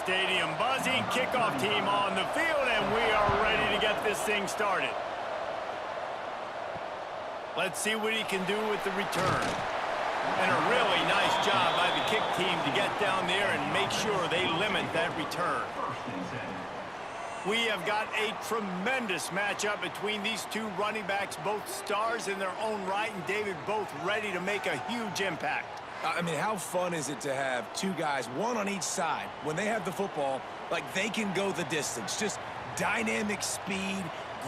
Stadium buzzing, kickoff team on the field, and we are ready to get this thing started. Let's see what he can do with the return. And a really nice job by the kick team to get down there and make sure they limit that return. We have got a tremendous matchup between these two running backs, both stars in their own right, and David, both ready to make a huge impact. I mean, how fun is it to have two guys, one on each side, when they have the football, like they can go the distance. Just dynamic speed,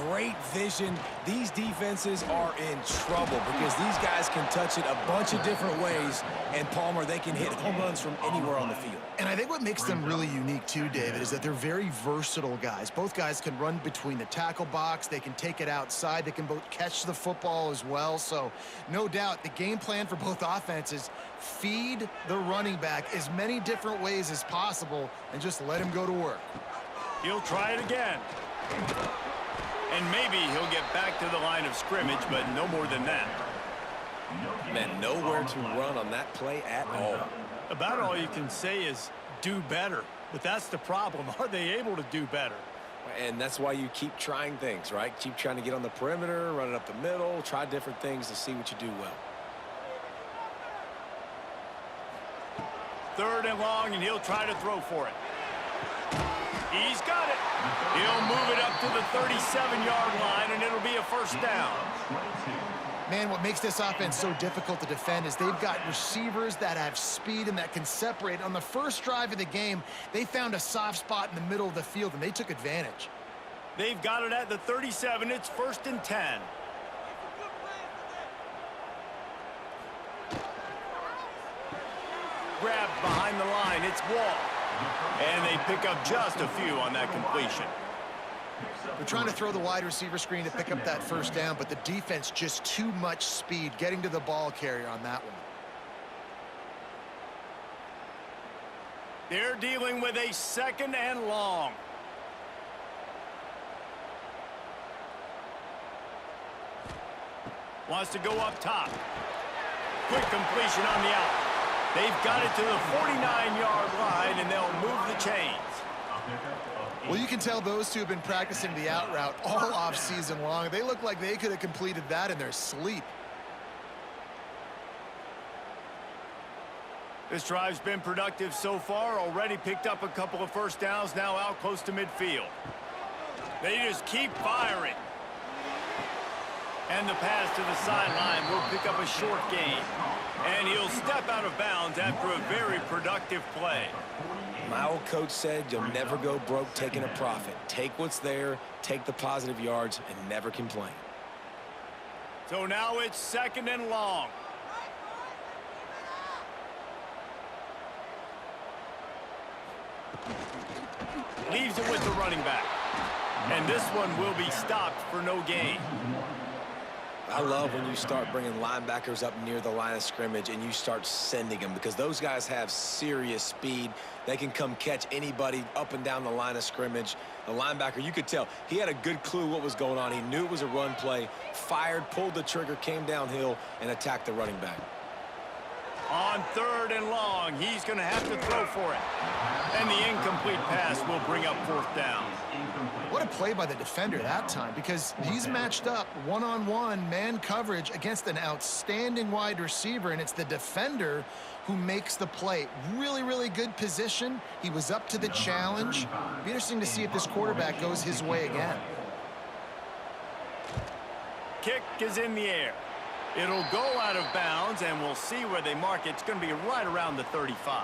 great vision. These defenses are in trouble because these guys can touch it a bunch of different ways, and Palmer, they can hit home runs from anywhere on the field. And I think what makes them really unique too, David, is that they're very versatile guys. Both guys can run between the tackle box. They can take it outside. They can both catch the football as well. So no doubt the game plan for both offenses, feed the running back as many different ways as possible and just let him go to work. He'll try it again. And maybe he'll get back to the line of scrimmage, but no more than that. Man, nowhere to run on that play at all. About all you can say is do better. But that's the problem. Are they able to do better? And that's why you keep trying things, right? Keep trying to get on the perimeter, run it up the middle, try different things to see what you do well. 3rd and long, and he'll try to throw for it. He's got it. He'll move it up to the 37-yard line, and it'll be a first down. Man, what makes this offense so difficult to defend is they've got receivers that have speed and that can separate. On the first drive of the game, they found a soft spot in the middle of the field, and they took advantage. They've got it at the 37. It's 1st and 10. Grabbed behind the line. It's Wall. And they pick up just a few on that completion. They're trying to throw the wide receiver screen to pick up that first down, but the defense just too much speed getting to the ball carrier on that one. They're dealing with a 2nd and long. Wants to go up top. Quick completion on the out. They've got it to the 49-yard line, and they'll move the chains. Well, you can tell those two have been practicing the out route all off-season long. They look like they could have completed that in their sleep. This drive's been productive so far. Already picked up a couple of first downs, now out close to midfield. They just keep firing. And the pass to the sideline will pick up a short gain. And he'll step out of bounds after a very productive play. My old coach said you'll never go broke taking a profit. Take what's there, take the positive yards, and never complain. So now it's 2nd and long. Leaves it with the running back. And this one will be stopped for no gain. I love when you start bringing linebackers up near the line of scrimmage and you start sending them because those guys have serious speed. They can come catch anybody up and down the line of scrimmage. The linebacker, you could tell, he had a good clue what was going on. He knew it was a run play, fired, pulled the trigger, came downhill, and attacked the running back. On 3rd and long, he's going to have to throw for it. And the incomplete pass will bring up 4th down. What a play by the defender that time, because he's matched up one-on-one man coverage against an outstanding wide receiver, and it's the defender who makes the play. Really, really good position. He was up to the challenge. Be interesting to see if this quarterback goes his way again. Kick is in the air. It'll go out of bounds, and we'll see where they mark it. It's going to be right around the 35.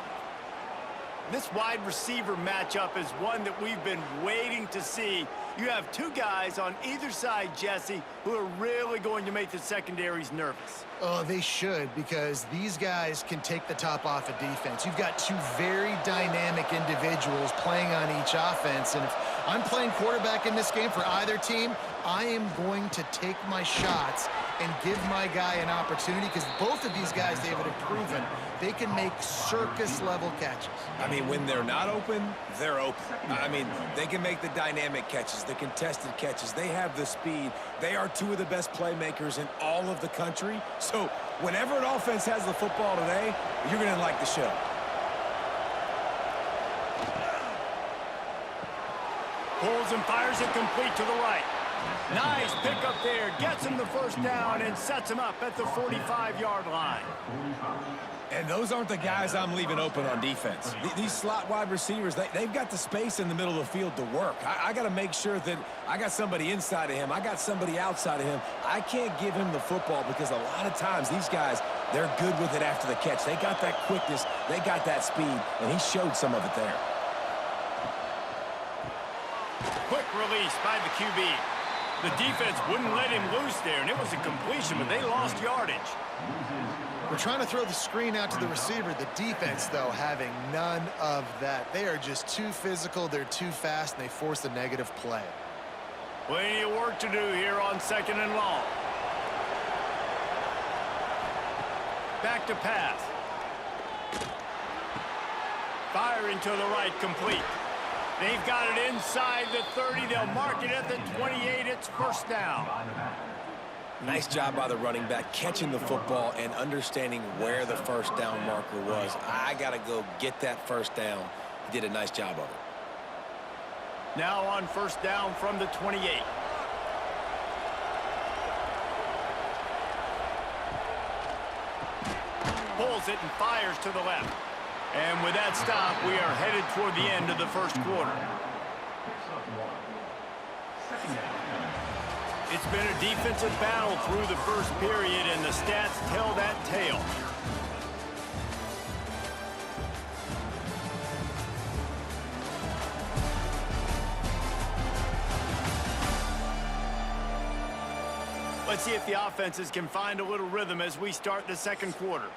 This wide receiver matchup is one that we've been waiting to see. You have two guys on either side, Jesse, who are really going to make the secondaries nervous. Oh, they should, because these guys can take the top off of defense. You've got two very dynamic individuals playing on each offense, and if I'm playing quarterback in this game for either team, I am going to take my shots and give my guy an opportunity, because both of these guys, David, have proven they can make circus-level catches. I mean, when they're not open, they're open. I mean, they can make the dynamic catches, the contested catches. They have the speed. They are two of the best playmakers in all of the country. So whenever an offense has the football today, you're going to like the show. Pulls and fires it complete to the right. Nice pickup there. Gets him the first down and sets him up at the 45-yard line. And those aren't the guys I'm leaving open on defense. These slot wide receivers, they've got the space in the middle of the field to work. I got to make sure that I got somebody inside of him. I got somebody outside of him. I can't give him the football because a lot of times these guys, they're good with it after the catch. They got that quickness. They got that speed, and he showed some of it there. Quick release by the QB. The defense wouldn't let him loose there, and it was a completion, but they lost yardage. We're trying to throw the screen out to the receiver. The defense, though, having none of that. They are just too physical, they're too fast, and they force a negative play. Plenty of work to do here on 2nd and long. Back to pass. Firing to the right, complete. They've got it inside the 30. They'll mark it at the 28. It's first down. Nice job by the running back, catching the football and understanding where the first down marker was. I got to go get that first down. He did a nice job of it. Now on first down from the 28. Pulls it and fires to the left. And with that stop, we are headed toward the end of the first quarter. It's been a defensive battle through the first period, and the stats tell that tale. Let's see if the offenses can find a little rhythm as we start the second quarter.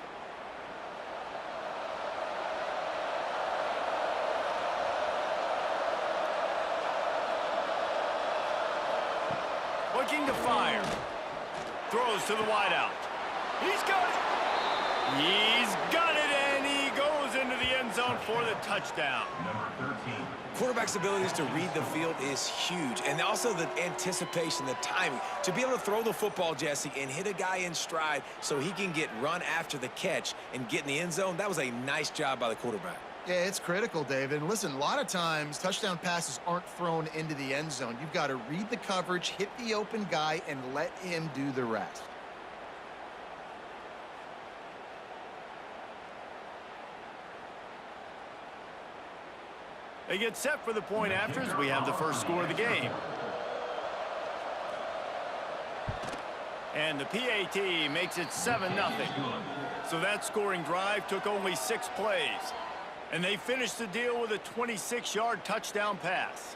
Looking to fire. Throws to the wideout. He's got it. He's got it, and he goes into the end zone for the touchdown. Number 13. Quarterback's abilities to read the field is huge, and also the anticipation, the timing. To be able to throw the football, Jesse, and hit a guy in stride so he can get run after the catch and get in the end zone, that was a nice job by the quarterback. Yeah, it's critical, David. And listen, a lot of times touchdown passes aren't thrown into the end zone. You've got to read the coverage, hit the open guy, and let him do the rest. They get set for the point after as we have the first score of the game. And the PAT makes it 7-0. So that scoring drive took only 6 plays. And they finished the deal with a 26-yard touchdown pass.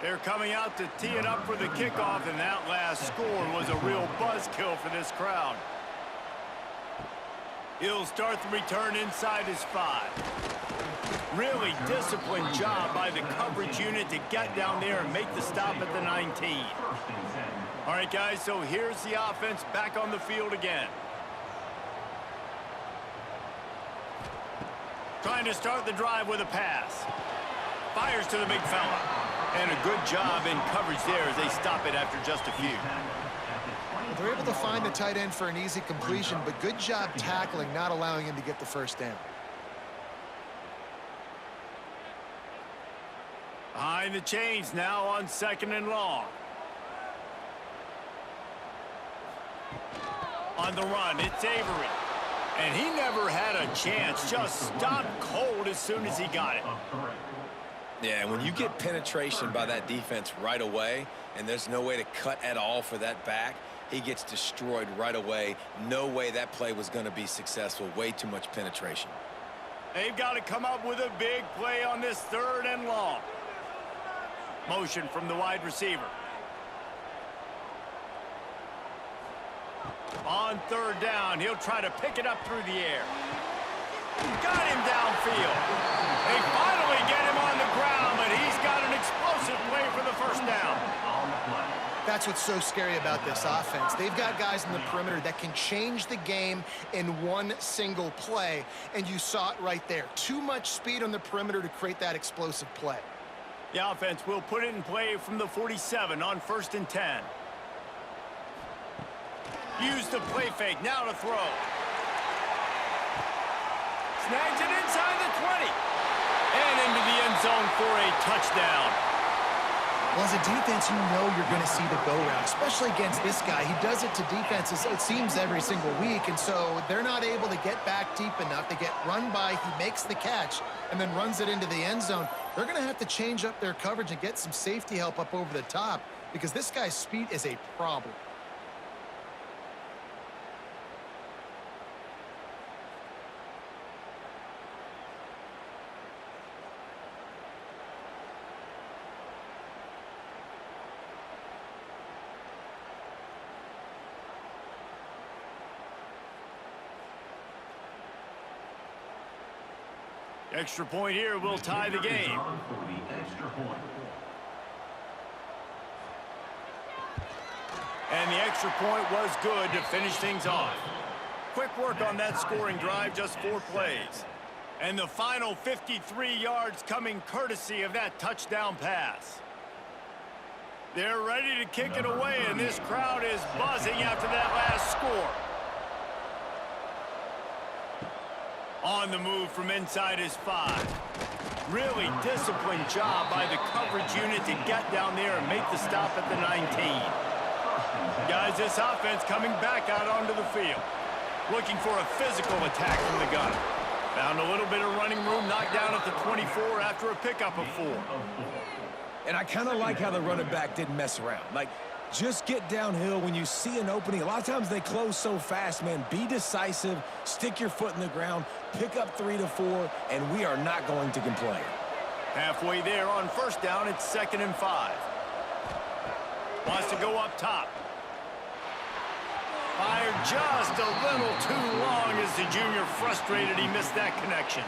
They're coming out to tee it up for the kickoff, and that last score was a real buzzkill for this crowd. He'll start the return inside his 5. Really disciplined job by the coverage unit to get down there and make the stop at the 19. All right, guys, so here's the offense back on the field again. Trying to start the drive with a pass. Fires to the big fella. And a good job in coverage there as they stop it after just a few. They're able to find the tight end for an easy completion, but good job tackling, not allowing him to get the first down. Behind the chains now on 2nd and long. On the run, it's Avery. And he never had a chance, just stopped cold as soon as he got it. Yeah, when you get penetration by that defense right away, and there's no way to cut at all for that back, he gets destroyed right away. No way that play was going to be successful. Way too much penetration. They've got to come up with a big play on this 3rd and long. Motion from the wide receiver. On 3rd down, he'll try to pick it up through the air. Got him downfield. They finally get him on the ground, but he's got an explosive play for the first down. That's what's so scary about this offense. They've got guys in the perimeter that can change the game in one single play, and you saw it right there. Too much speed on the perimeter to create that explosive play. The offense will put it in play from the 47 on 1st and 10. Use the play fake, now to throw. Snags it inside the 20. And into the end zone for a touchdown. Well, as a defense, you know you're going to see the go route, especially against this guy. He does it to defenses, it seems, every single week, and so they're not able to get back deep enough. They get run by, he makes the catch, and then runs it into the end zone. They're going to have to change up their coverage and get some safety help up over the top because this guy's speed is a problem. Extra point here will tie the game. And the extra point was good to finish things off. Quick work on that scoring drive, just 4 plays. And the final 53 yards coming courtesy of that touchdown pass. They're ready to kick it away, and this crowd is buzzing after that last score. On the move from inside his 5. Really disciplined job by the coverage unit to get down there and make the stop at the 19. Guys, this offense coming back out onto the field. Looking for a physical attack from the gun. Found a little bit of running room, knocked down at the 24 after a pickup of 4. And I kind of like how the running back didn't mess around. Like, just get downhill when you see an opening. A lot of times they close so fast, man. Be decisive, stick your foot in the ground, pick up 3 to 4, and we are not going to complain. Halfway there on first down, it's 2nd and 5. Wants to go up top. Fired just a little too long as the junior frustrated he missed that connection.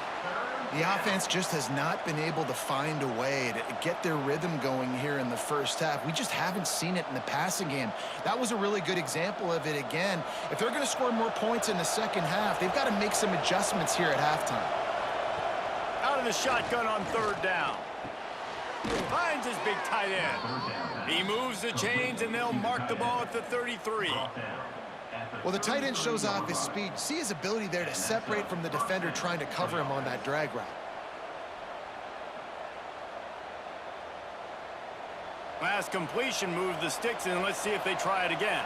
The offense just has not been able to find a way to get their rhythm going here in the first half. We just haven't seen it in the passing game. That was a really good example of it again. If they're going to score more points in the second half, they've got to make some adjustments here at halftime. Out of the shotgun on 3rd down. Finds his big tight end. He moves the chains, and they'll mark the ball at the 33. Well, the tight end shows off his speed. See his ability there to separate from the defender trying to cover him on that drag route. Last completion moved the sticks in. Let's see if they try it again.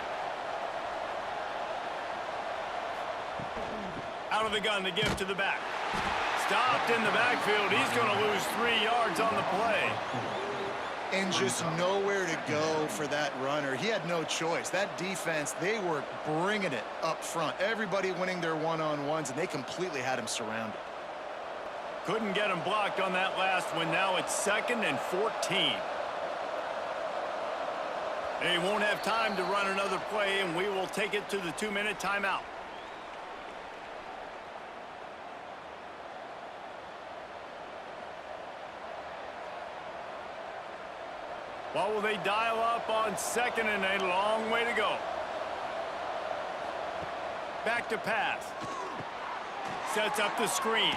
Out of the gun to give to the back. Stopped in the backfield. He's going to lose 3 yards on the play. And just nowhere to go for that runner. He had no choice. That defense, they were bringing it up front. Everybody winning their one-on-ones, and they completely had him surrounded. Couldn't get him blocked on that last one. Now it's 2nd and 14. They won't have time to run another play, and we will take it to the 2-minute timeout. What will they dial up on 2nd and a long way to go? Back to pass. Sets up the screen.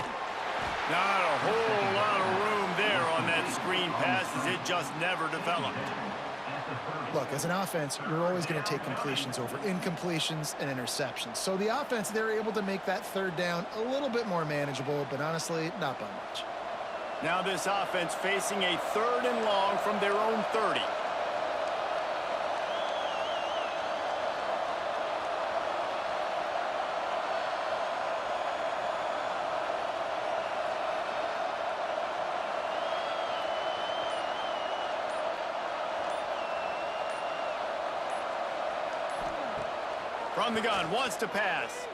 Not a whole lot of room there on that screen pass as it just never developed. Look, as an offense, you're always going to take completions over incompletions and interceptions. So the offense, they're able to make that 3rd down a little bit more manageable, but honestly, not by much. Now this offense facing a 3rd and long from their own 30. From the gun, wants to pass.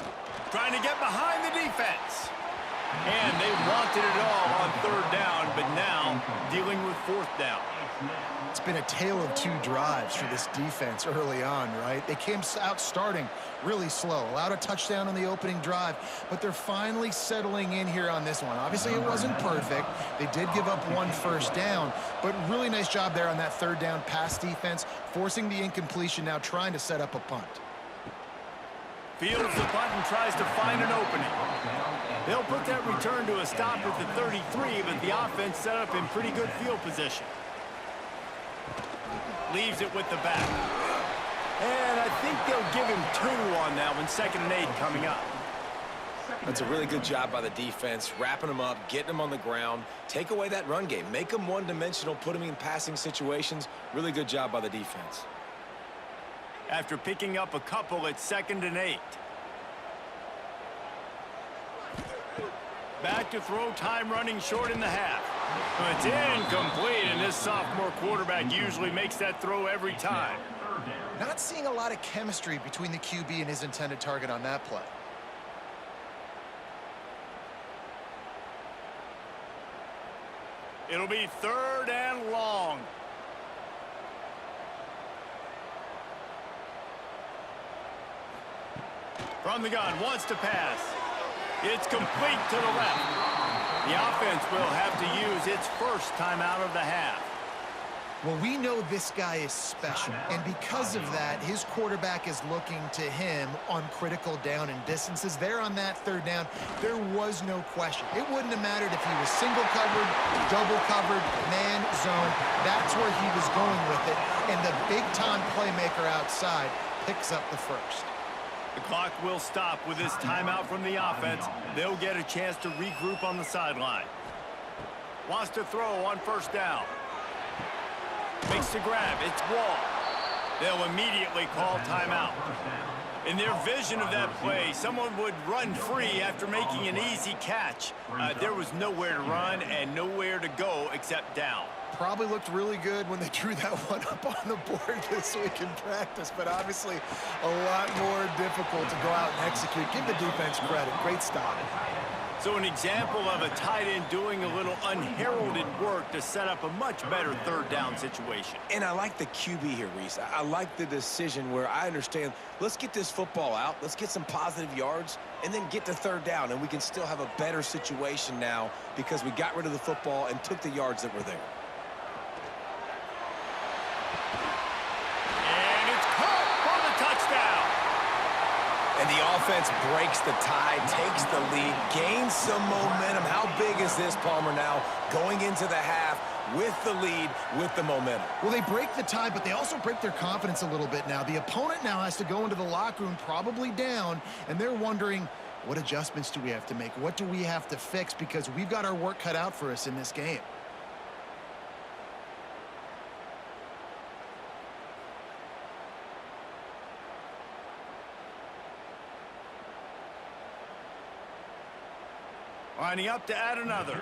Trying to get behind the defense. And they wanted it all on 3rd down, but now dealing with 4th down. It's been a tale of 2 drives for this defense early on, right? They came out starting really slow, allowed a touchdown on the opening drive, but they're finally settling in here on this one. Obviously, it wasn't perfect. They did give up 1 first down, but really nice job there on that 3rd down pass defense, forcing the incompletion, now trying to set up a punt. Fields the punt and tries to find an opening. They'll put that return to a stop at the 33, but the offense set up in pretty good field position. Leaves it with the back. And I think they'll give him 2 on that one. 2nd and 8 coming up. That's a really good job by the defense, wrapping them up, getting them on the ground. Take away that run game. Make them one-dimensional, put them in passing situations. Really good job by the defense. After picking up a couple, it's 2nd and 8. Back to throw, time running short in the half. It's incomplete, and this sophomore quarterback usually makes that throw every time. Not seeing a lot of chemistry between the QB and his intended target on that play. It'll be 3rd and long. From the gun, wants to pass. It's complete to the left. The offense will have to use its first timeout of the half. Well, we know this guy is special, and because of that, his quarterback is looking to him on critical down and distances. There on that 3rd down, there was no question. It wouldn't have mattered if he was single covered, double covered, man, zone. That's where he was going with it, and the big-time playmaker outside picks up the first. The clock will stop with this timeout from the offense. They'll get a chance to regroup on the sideline. Wants to throw on 1st down. Makes the grab. It's Wall. They'll immediately call timeout. In their vision of that play, someone would run free after making an easy catch. There was nowhere to run and nowhere to go except down. Probably looked really good when they drew that one up on the board this week in practice, but obviously a lot more difficult to go out and execute. Give the defense credit. Great stop. So an example of a tight end doing a little unheralded work to set up a much better 3rd down situation. And I like the QB here, Reese. I like the decision where I understand, let's get this football out, let's get some positive yards, and then get to 3rd down, and we can still have a better situation now because we got rid of the football and took the yards that were there. And the offense breaks the tie, takes the lead, gains some momentum. How big is this, Palmer, now going into the half with the lead, with the momentum? Well, they break the tie, but they also break their confidence a little bit now. The opponent now has to go into the locker room probably down, and they're wondering, what adjustments do we have to make? What do we have to fix? Because we've got our work cut out for us in this game. Lining up to add another.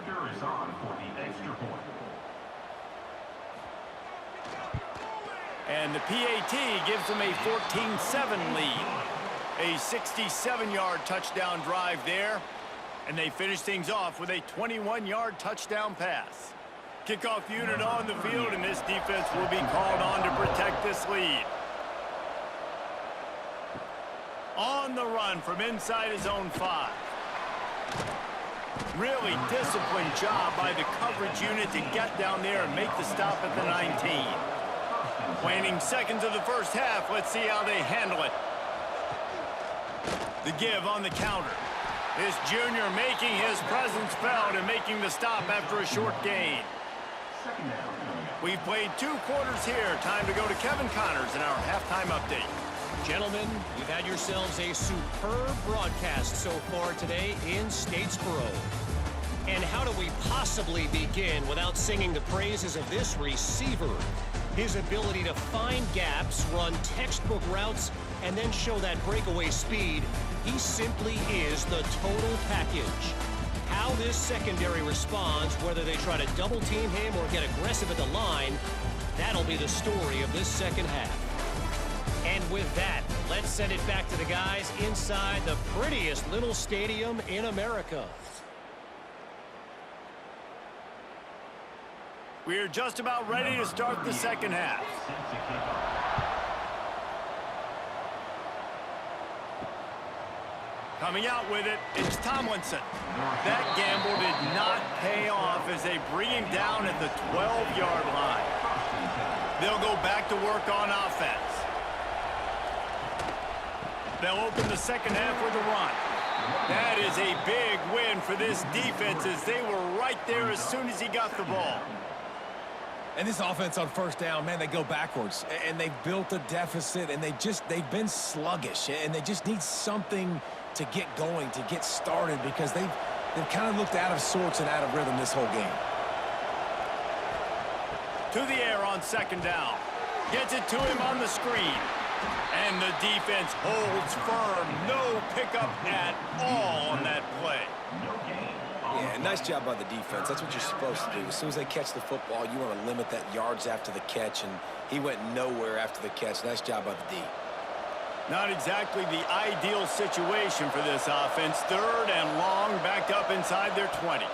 And the PAT gives them a 14-7 lead. A 67-yard touchdown drive there. And they finish things off with a 21-yard touchdown pass. Kickoff unit on the field, and this defense will be called on to protect this lead. On the run from inside his own 5. Really disciplined job by the coverage unit to get down there and make the stop at the 19. Waning seconds of the first half. Let's see how they handle it. The give on the counter. This junior making his presence felt and making the stop after a short gain. We've played 2 quarters here. Time to go to Kevin Connors in our halftime update. Gentlemen, you've had yourselves a superb broadcast so far today in Statesboro. And how do we possibly begin without singing the praises of this receiver? His ability to find gaps, run textbook routes, and then show that breakaway speed. He simply is the total package. How this secondary responds, whether they try to double team him or get aggressive at the line, that'll be the story of this second half. And with that, let's send it back to the guys inside the prettiest little stadium in America. We're just about ready to start the second half. Coming out with it, it's Tomlinson. That gamble did not pay off as they bring him down at the 12-yard line. They'll go back to work on offense. They'll open the second half with a run. That is a big win for this defense as they were right there as soon as he got the ball. And this offense on first down, man, they go backwards. And they've built a deficit, and they've been sluggish. And they just need something to get going, to get started, because they've kind of looked out of sorts and out of rhythm this whole game. To the air on second down. Gets it to him on the screen. And the defense holds firm. No pickup at all on that play. Yeah, nice job by the defense. That's what you're supposed to do. As soon as they catch the football, you want to limit that yards after the catch, and he went nowhere after the catch. Nice job by the D. Not exactly the ideal situation for this offense. Third and long, backed up inside their 20.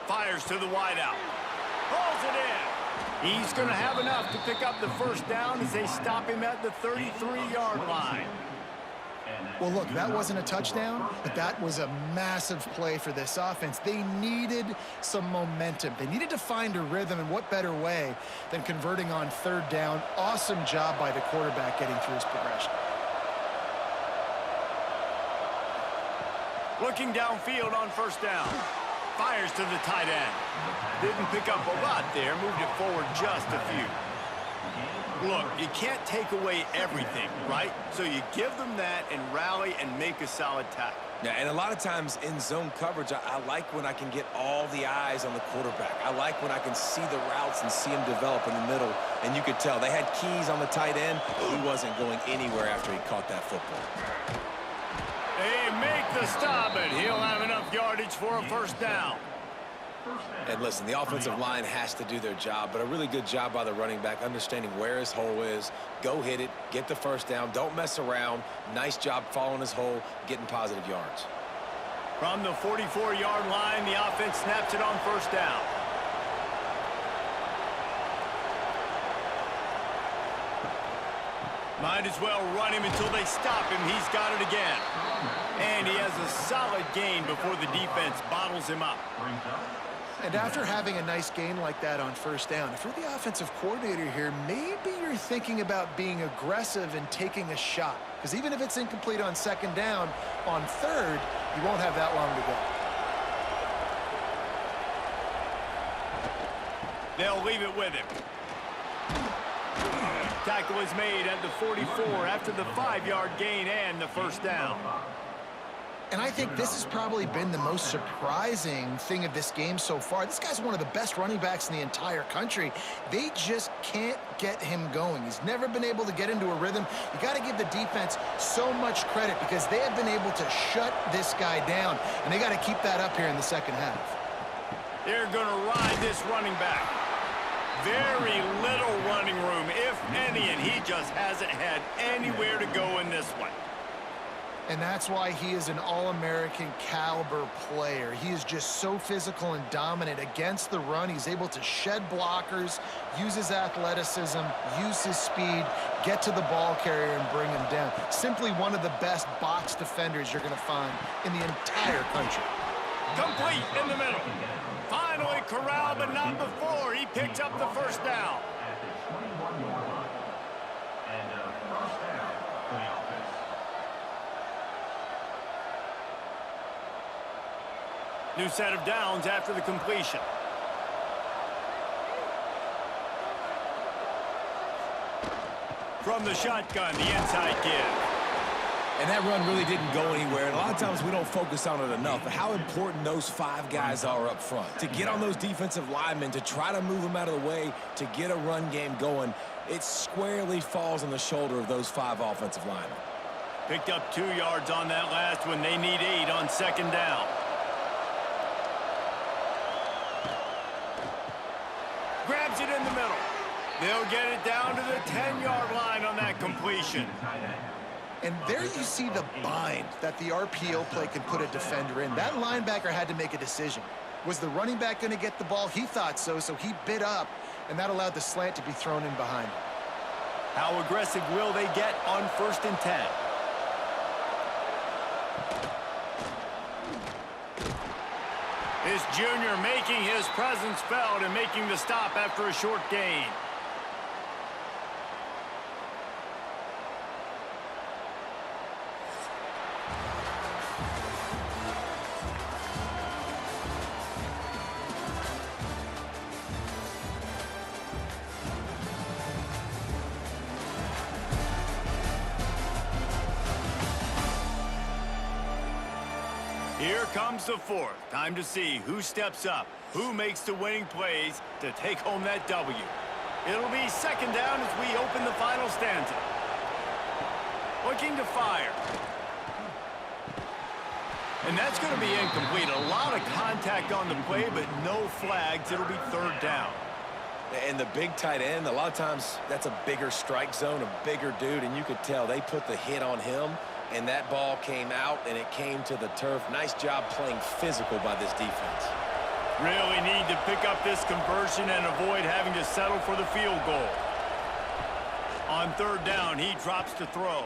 Fires to the wideout. Pulls it in. He's going to have enough to pick up the first down as they stop him at the 33-yard line. Well, look, that wasn't a touchdown, but that was a massive play for this offense. They needed some momentum. They needed to find a rhythm, and what better way than converting on third down. Awesome job by the quarterback getting through his progression. Looking downfield on first down. Fires to the tight end. Didn't pick up a lot there, moved it forward just a few. Look, you can't take away everything, right? So you give them that and rally and make a solid tackle. Yeah, and a lot of times in zone coverage, I like when I can get all the eyes on the quarterback. I like when I can see the routes and see him develop in the middle. And you could tell they had keys on the tight end. He wasn't going anywhere after he caught that football. They make the stop, and he'll have enough yardage for a first down. And listen, the offensive line has to do their job, but a really good job by the running back, understanding where his hole is. Go hit it, get the first down, don't mess around. Nice job following his hole, getting positive yards. From the 44-yard line, the offense snaps it on first down. Might as well run him until they stop him. He's got it again. And he has a solid gain before the defense bottles him up. And after having a nice gain like that on first down, if you're the offensive coordinator here, maybe you're thinking about being aggressive and taking a shot. Because even if it's incomplete on second down, on third, you won't have that long to go. They'll leave it with him. Tackle is made at the 44 after the 5-yard gain and the first down. And I think this has probably been the most surprising thing of this game so far. This guy's one of the best running backs in the entire country. They just can't get him going. He's never been able to get into a rhythm. You got to give the defense so much credit because they have been able to shut this guy down, and they got to keep that up here in the second half. They're going to ride this running back. Very little running room, if any, and he just hasn't had anywhere to go in this one. And that's why he is an All-American caliber player. He is just so physical and dominant against the run. He's able to shed blockers, use his athleticism, use his speed, get to the ball carrier and bring him down. Simply one of the best box defenders you're going to find in the entire country. Complete in the middle. Finally corralled, but not before. He picks up the first down. New set of downs after the completion. From the shotgun, the inside give. And that run really didn't go anywhere. And a lot of times we don't focus on it enough. But how important those 5 guys are up front. To get on those defensive linemen, to try to move them out of the way, to get a run game going, it squarely falls on the shoulder of those 5 offensive linemen. Picked up 2 yards on that last one. They need 8 on second down. Grabs it in the middle. They'll get it down to the 10-yard line on that completion. And there you see the bind that the RPO play can put a defender in. That linebacker had to make a decision. Was the running back going to get the ball? He thought so, so he bit up, and that allowed the slant to be thrown in behind him. How aggressive will they get on 1st and 10? This junior making his presence felt and making the stop after a short gain. Here comes the fourth. Time to see who steps up, who makes the winning plays to take home that W. It'll be second down as we open the final stanza. Looking to fire. And that's going to be incomplete. A lot of contact on the play, but no flags. It'll be third down. And the big tight end, a lot of times that's a bigger strike zone, a bigger dude, and you could tell they put the hit on him, and that ball came out, and it came to the turf. Nice job playing physical by this defense. Really need to pick up this conversion and avoid having to settle for the field goal. On third down, he drops to throw.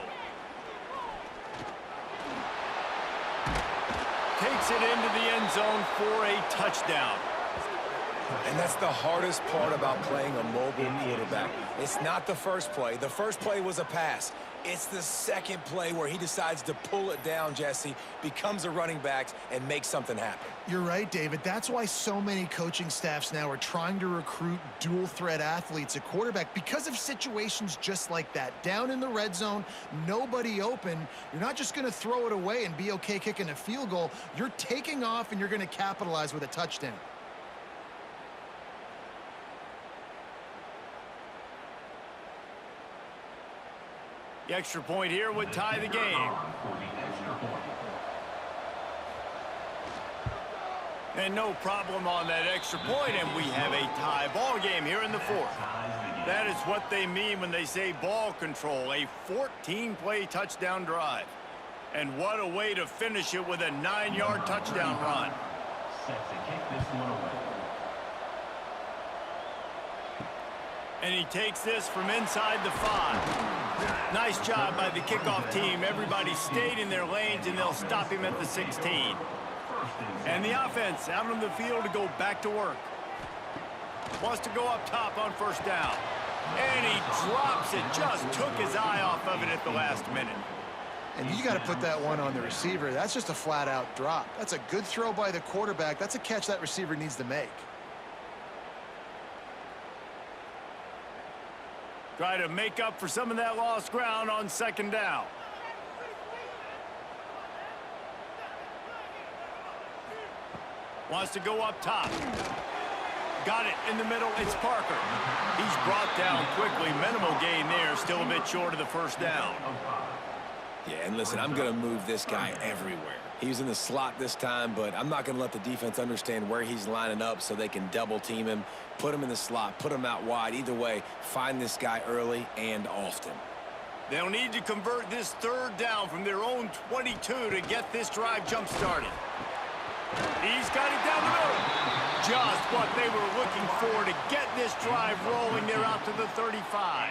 Takes it into the end zone for a touchdown. And that's the hardest part about playing a mobile quarterback. It's not the first play. The first play was a pass. It's the second play where he decides to pull it down, Jesse, becomes a running back, and makes something happen. You're right, David. That's why so many coaching staffs now are trying to recruit dual-threat athletes at quarterback because of situations just like that. Down in the red zone, nobody open. You're not just going to throw it away and be okay kicking a field goal. You're taking off, and you're going to capitalize with a touchdown. The extra point here would tie the game. And no problem on that extra point, and we have a tie ball game here in the fourth. That is what they mean when they say ball control, a 14-play touchdown drive. And what a way to finish it with a 9-yard touchdown run. Set to kick this one away. And he takes this from inside the 5. Nice job by the kickoff team. Everybody stayed in their lanes, and they'll stop him at the 16. And the offense out on the field to go back to work. Wants to go up top on first down. And he drops it. Just took his eye off of it at the last minute. And you got to put that one on the receiver. That's just a flat-out drop. That's a good throw by the quarterback. That's a catch that receiver needs to make. Try to make up for some of that lost ground on second down. Wants to go up top. Got it in the middle. It's Parker. He's brought down quickly. Minimal gain there. Still a bit short of the first down. Yeah, and listen, I'm going to move this guy everywhere. He's in the slot this time, but I'm not going to let the defense understand where he's lining up so they can double team him, put him in the slot, put him out wide. Either way, find this guy early and often. They'll need to convert this third down from their own 22 to get this drive jump-started. He's got it down the middle. Just what they were looking for to get this drive rolling. They're out to the 35.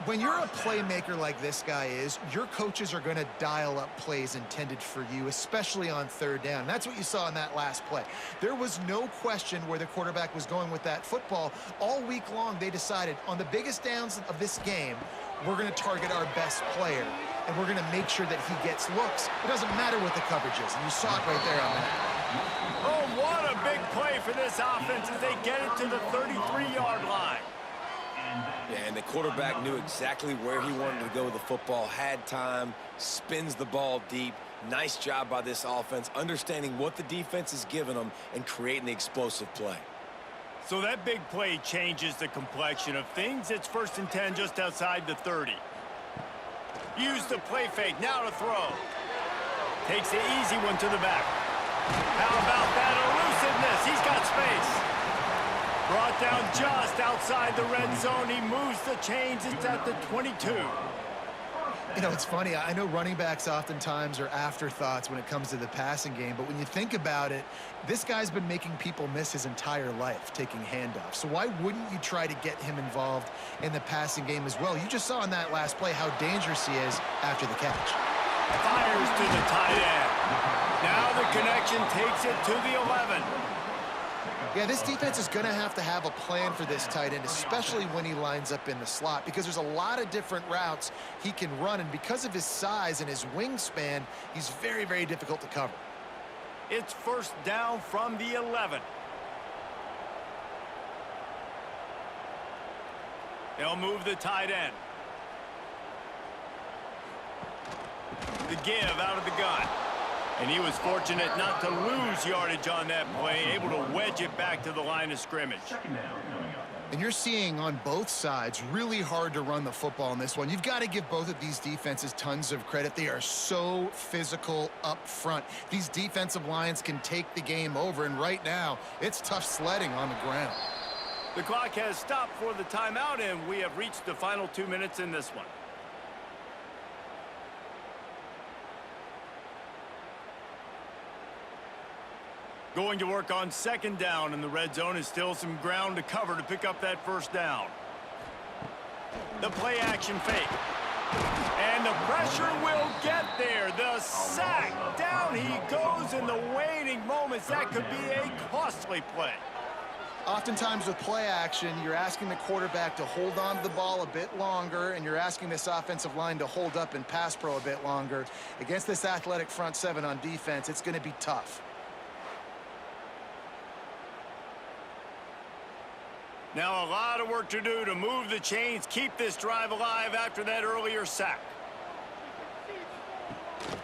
When you're a playmaker like this guy is, your coaches are going to dial up plays intended for you, especially on third down. That's what you saw in that last play. There was no question where the quarterback was going with that football. All week long, they decided on the biggest downs of this game, we're going to target our best player, and we're going to make sure that he gets looks. It doesn't matter what the coverage is, and you saw it right there on that. Oh, what a big play for this offense as they get it to the 33-yard line. Yeah, and the quarterback knew exactly where he wanted to go with the football, had time, spins the ball deep. Nice job by this offense, understanding what the defense is giving them and creating the explosive play. So that big play changes the complexion of things. It's 1st and 10 just outside the 30. Use the play fake, now to throw. Takes the easy one to the back. How about that elusiveness? He's got space. Brought down just outside the red zone. He moves the chains. It's at the 22. You know, it's funny. I know running backs oftentimes are afterthoughts when it comes to the passing game, but when you think about it, this guy's been making people miss his entire life taking handoffs. So why wouldn't you try to get him involved in the passing game as well? You just saw in that last play how dangerous he is after the catch. Fires to the tight end. Now the connection takes it to the 11. Yeah, this defense is going to have a plan for this tight end, especially when he lines up in the slot, because there's a lot of different routes he can run, and because of his size and his wingspan, he's very, very difficult to cover. It's 1st down from the 11. They'll move the tight end. The give out of the gun. And he was fortunate not to lose yardage on that play, able to wedge it back to the line of scrimmage. And you're seeing on both sides really hard to run the football in this one. You've got to give both of these defenses tons of credit. They are so physical up front. These defensive lines can take the game over, and right now it's tough sledding on the ground. The clock has stopped for the timeout, and we have reached the final 2 minutes in this one. Going to work on second down in the red zone. Is still some ground to cover to pick up that first down. The play action fake. And the pressure will get there. The sack. Down he goes in the waning moments. That could be a costly play. Oftentimes with play action, you're asking the quarterback to hold on to the ball a bit longer, and you're asking this offensive line to hold up in pass pro a bit longer. Against this athletic front seven on defense, it's going to be tough. Now a lot of work to do to move the chains, keep this drive alive after that earlier sack.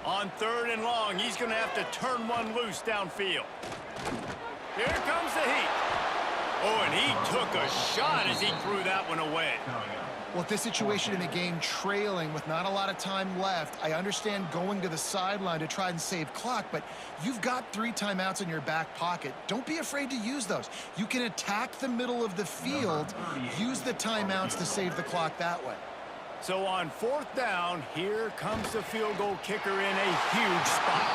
On third and long, he's going to have to turn one loose downfield. Here comes the heat. Oh, and he took a shot as he threw that one away. Well, this situation in the game, trailing with not a lot of time left, I understand going to the sideline to try and save clock, but you've got 3 timeouts in your back pocket. Don't be afraid to use those. You can attack the middle of the field, use the timeouts to save the clock that way. So on fourth down, here comes the field goal kicker in a huge spot.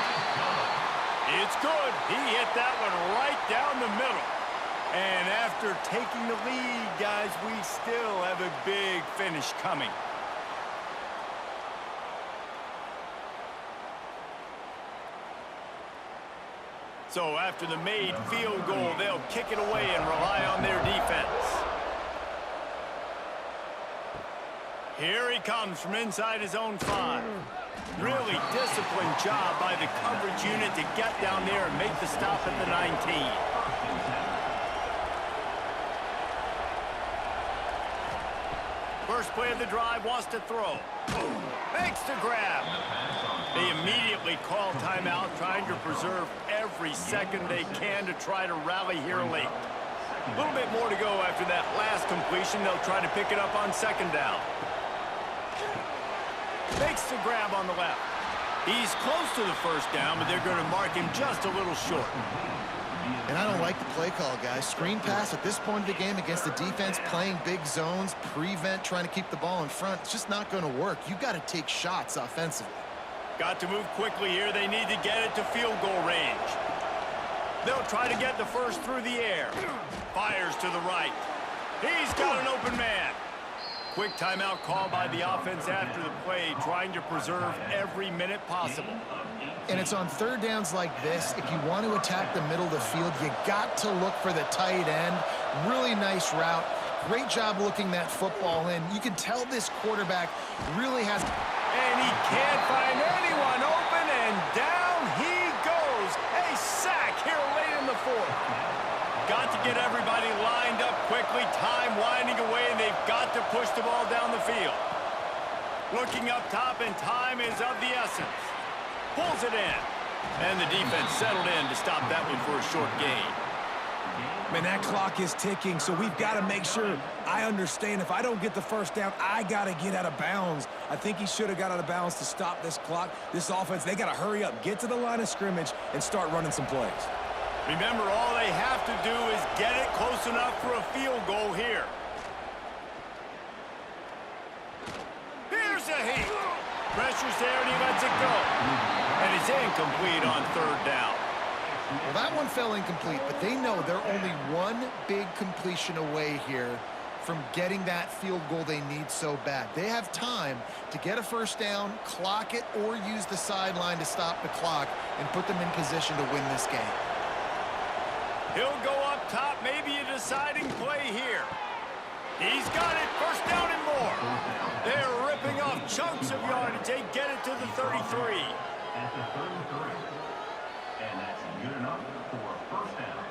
It's good. He hit that one right down the middle. And after taking the lead, guys, we still have a big finish coming. So after the made field goal, they'll kick it away and rely on their defense. Here he comes from inside his own 5. Really disciplined job by the coverage unit to get down there and make the stop at the 19. First play of the drive, wants to throw. Makes the grab. They immediately call timeout, trying to preserve every second they can to try to rally here late. A little bit more to go after that last completion. They'll try to pick it up on second down. Makes the grab on the left. He's close to the first down, but they're going to mark him just a little short. And I don't like the play call, guys. Screen pass at this point of the game against the defense, playing big zones, prevent, trying to keep the ball in front. It's just not going to work. You've got to take shots offensively. Got to move quickly here. They need to get it to field goal range. They'll try to get the first through the air. Fires to the right. He's got an open man. Quick timeout call by the offense after the play, trying to preserve every minute possible. And it's on third downs like this. If you want to attack the middle of the field, you got to look for the tight end. Really nice route. Great job looking that football in. You can tell this quarterback really has... And he can't find anyone open, and down he goes. A sack here late in the fourth. Got to get everybody lined up quickly. Time winding away, and they've got to push the ball down the field. Looking up top, and time is of the essence. Pulls it in. And the defense settled in to stop that one for a short gain. Man, that clock is ticking, so we've got to make sure. I understand if I don't get the first down, I got to get out of bounds. I think he should have got out of bounds to stop this clock. This offense, they got to hurry up, get to the line of scrimmage, and start running some plays. Remember, all they have to do is get it close enough for a field goal here. Here's a heat. Pressure's there, and he lets it go. And it's incomplete on third down. Well, that one fell incomplete, but they know they're only one big completion away here from getting that field goal they need so bad. They have time to get a first down, clock it, or use the sideline to stop the clock and put them in position to win this game. He'll go up top, maybe a deciding play here. He's got it, first down and more. They're ripping off chunks of yardage. They get it to the 33. At the 33. And that's good enough for a first down.